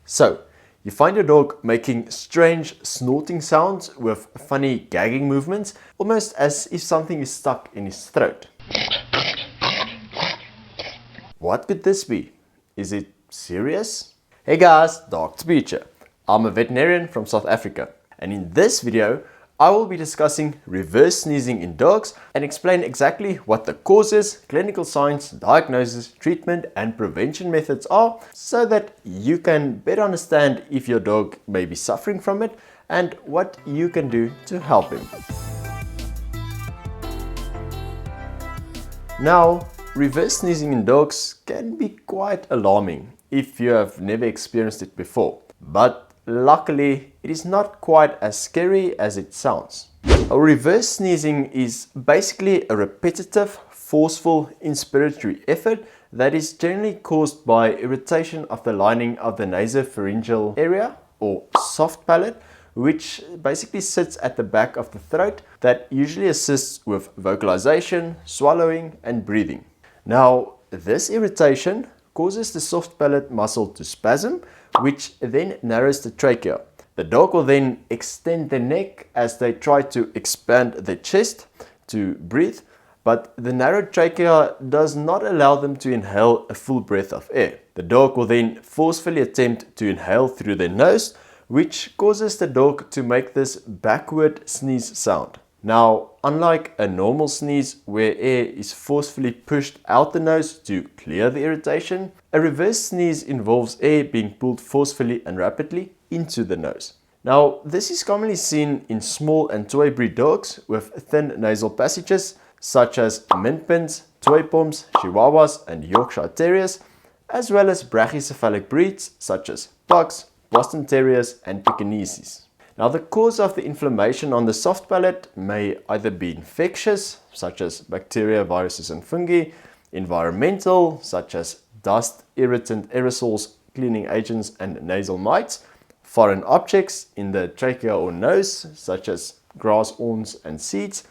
So, you find your dog making strange snorting sounds with funny gagging movements, almost as if something is stuck in his throat. What could this be? Is it serious? Hey guys, Dr. Beecher. I'm a veterinarian from South Africa, and in this video I will be discussing reverse sneezing in dogs and explain exactly what the causes, clinical signs, diagnosis, treatment and prevention methods are, so that you can better understand if your dog may be suffering from it and what you can do to help him. Now, reverse sneezing in dogs can be quite alarming if you have never experienced it before, but luckily it is not quite as scary as it sounds. Reverse sneezing is basically a repetitive, forceful inspiratory effort that is generally caused by irritation of the lining of the nasopharyngeal area or soft palate, which basically sits at the back of the throat, that usually assists with vocalization, swallowing and breathing. Now, this irritation causes the soft palate muscle to spasm, which then narrows the trachea. The dog will then extend the neck as they try to expand the chest to breathe, but the narrow trachea does not allow them to inhale a full breath of air. The dog will then forcefully attempt to inhale through their nose, which causes the dog to make this backward sneeze sound. Now, unlike a normal sneeze where air is forcefully pushed out the nose to clear the irritation, a reverse sneeze involves air being pulled forcefully and rapidly into the nose. Now, this is commonly seen in small and toy breed dogs with thin nasal passages, such as Min Pins, Toy Poms, Chihuahuas and Yorkshire Terriers, as well as brachycephalic breeds such as Pugs, Boston Terriers and Pekineses. Now, the cause of the inflammation on the soft palate may either be infectious, such as bacteria, viruses and fungi, environmental, such as dust, irritant aerosols, cleaning agents and nasal mites, foreign objects in the trachea or nose, such as grass, awns and seeds,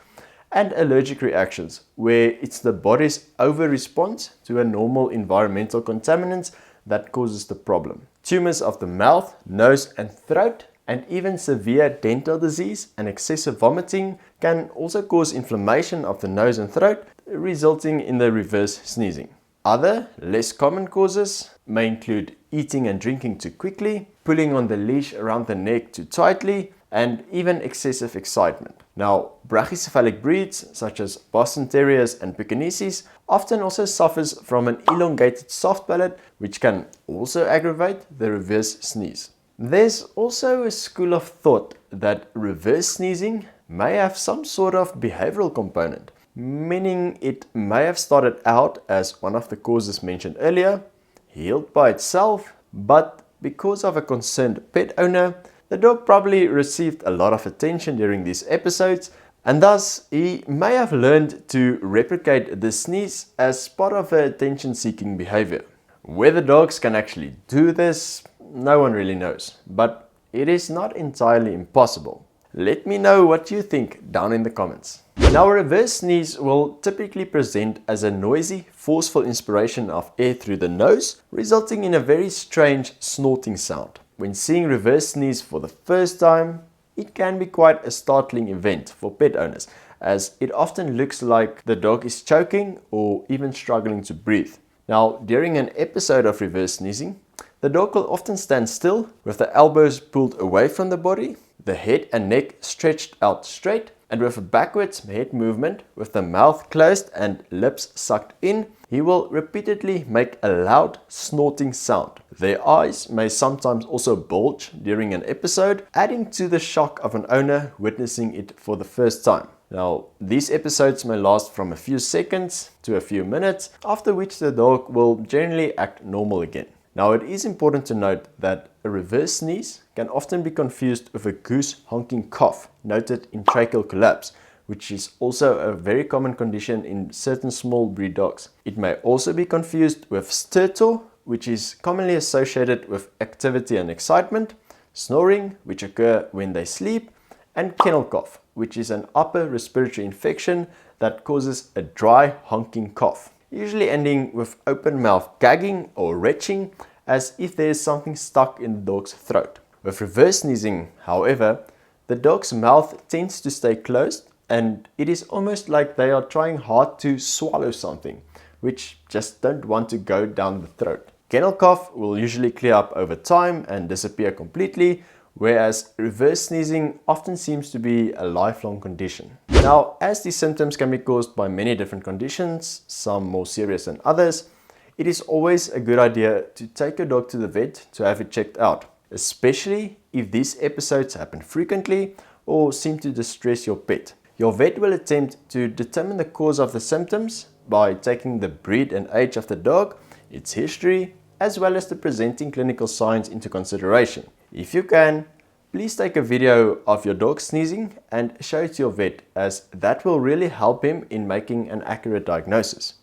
and allergic reactions, where it's the body's over-response to a normal environmental contaminant that causes the problem. Tumors of the mouth, nose and throat, and even severe dental disease and excessive vomiting can also cause inflammation of the nose and throat, resulting in the reverse sneezing. Other, less common causes may include eating and drinking too quickly, pulling on the leash around the neck too tightly, and even excessive excitement. Now, brachycephalic breeds such as Boston Terriers and Pekineses often also suffers from an elongated soft palate, which can also aggravate the reverse sneeze. There's also a school of thought that reverse sneezing may have some sort of behavioral component, meaning it may have started out as one of the causes mentioned earlier, healed by itself, but because of a concerned pet owner, the dog probably received a lot of attention during these episodes, and thus he may have learned to replicate the sneeze as part of an attention-seeking behavior. Whether dogs can actually do this, no one really knows, but it is not entirely impossible. Let me know what you think down in the comments. Now, a reverse sneeze will typically present as a noisy, forceful inspiration of air through the nose, resulting in a very strange snorting sound. When seeing reverse sneeze for the first time, it can be quite a startling event for pet owners, as it often looks like the dog is choking or even struggling to breathe. Now, during an episode of reverse sneezing, the dog will often stand still with the elbows pulled away from the body, the head and neck stretched out straight, and with a backwards head movement with the mouth closed and lips sucked in, he will repeatedly make a loud snorting sound. Their eyes may sometimes also bulge during an episode, adding to the shock of an owner witnessing it for the first time. Now, these episodes may last from a few seconds to a few minutes, after which the dog will generally act normal again. Now, it is important to note that a reverse sneeze can often be confused with a goose honking cough, noted in tracheal collapse, which is also a very common condition in certain small breed dogs. It may also be confused with stertor, which is commonly associated with activity and excitement, snoring, which occur when they sleep, and kennel cough, which is an upper respiratory infection that causes a dry honking cough, usually ending with open mouth gagging or retching, as if there is something stuck in the dog's throat. With reverse sneezing, however, the dog's mouth tends to stay closed and it is almost like they are trying hard to swallow something, which just don't want to go down the throat. Kennel cough will usually clear up over time and disappear completely, whereas reverse sneezing often seems to be a lifelong condition. Now, as these symptoms can be caused by many different conditions, some more serious than others, it is always a good idea to take your dog to the vet to have it checked out, especially if these episodes happen frequently or seem to distress your pet. Your vet will attempt to determine the cause of the symptoms by taking the breed and age of the dog, its history, as well as the presenting clinical signs into consideration. If you can, please take a video of your dog sneezing and show it to your vet, as that will really help him in making an accurate diagnosis.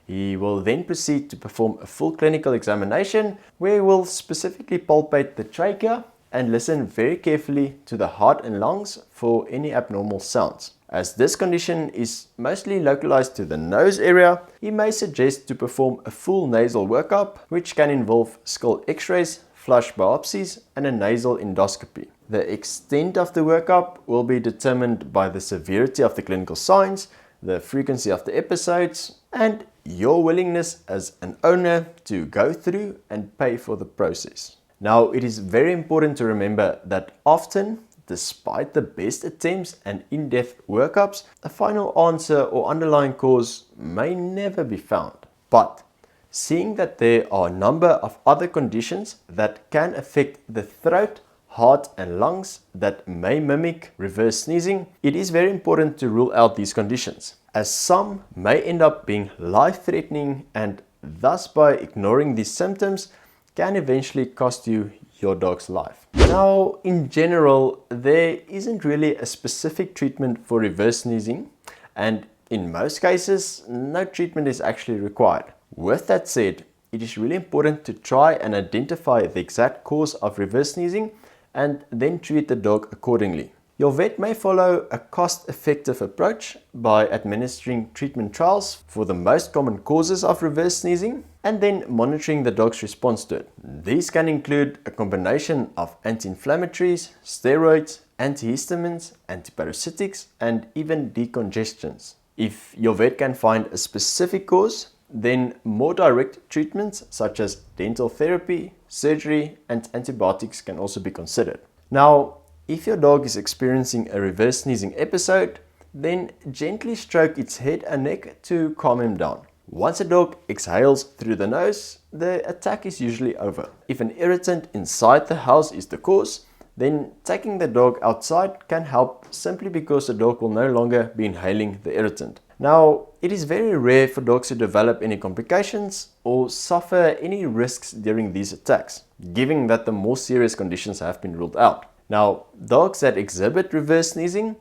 He will then proceed to perform a full clinical examination where he will specifically palpate the trachea and listen very carefully to the heart and lungs for any abnormal sounds. As this condition is mostly localized to the nose area, he may suggest to perform a full nasal workup, which can involve skull x-rays, flush biopsies, and a nasal endoscopy. The extent of the workup will be determined by the severity of the clinical signs, the frequency of the episodes, and your willingness as an owner to go through and pay for the process. Now, it is very important to remember that often, despite the best attempts and in-depth workups, a final answer or underlying cause may never be found. But seeing that there are a number of other conditions that can affect the throat, heart and lungs that may mimic reverse sneezing, it is very important to rule out these conditions, as some may end up being life-threatening and thus by ignoring these symptoms can eventually cost you your dog's life. Now, in general, there isn't really a specific treatment for reverse sneezing, and in most cases, no treatment is actually required. With that said, it is really important to try and identify the exact cause of reverse sneezing and then treat the dog accordingly. Your vet may follow a cost-effective approach by administering treatment trials for the most common causes of reverse sneezing and then monitoring the dog's response to it. These can include a combination of anti-inflammatories, steroids, antihistamines, antiparasitics, and even decongestants. If your vet can find a specific cause, then more direct treatments such as dental therapy, surgery, and antibiotics can also be considered. Now, if your dog is experiencing a reverse sneezing episode, then gently stroke its head and neck to calm him down. Once a dog exhales through the nose, the attack is usually over. If an irritant inside the house is the cause, then taking the dog outside can help simply because the dog will no longer be inhaling the irritant. Now, it is very rare for dogs to develop any complications or suffer any risks during these attacks, given that the more serious conditions have been ruled out. Now, dogs that exhibit reverse sneezing,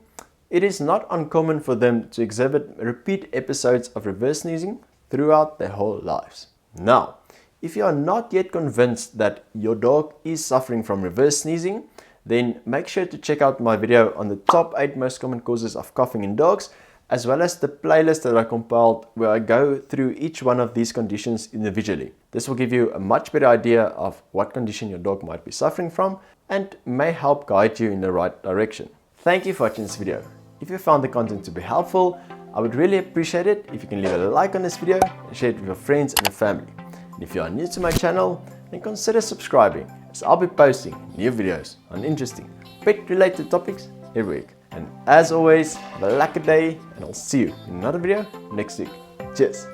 it is not uncommon for them to exhibit repeat episodes of reverse sneezing throughout their whole lives. Now, if you are not yet convinced that your dog is suffering from reverse sneezing, then make sure to check out my video on the top 8 most common causes of coughing in dogs, as well as the playlist that I compiled where I go through each one of these conditions individually. This will give you a much better idea of what condition your dog might be suffering from and may help guide you in the right direction. Thank you for watching this video. If you found the content to be helpful, I would really appreciate it if you can leave a like on this video and share it with your friends and your family. And if you are new to my channel, then consider subscribing, as I'll be posting new videos on interesting pet-related topics every week. And as always, have a lucky day, and I'll see you in another video next week. Cheers!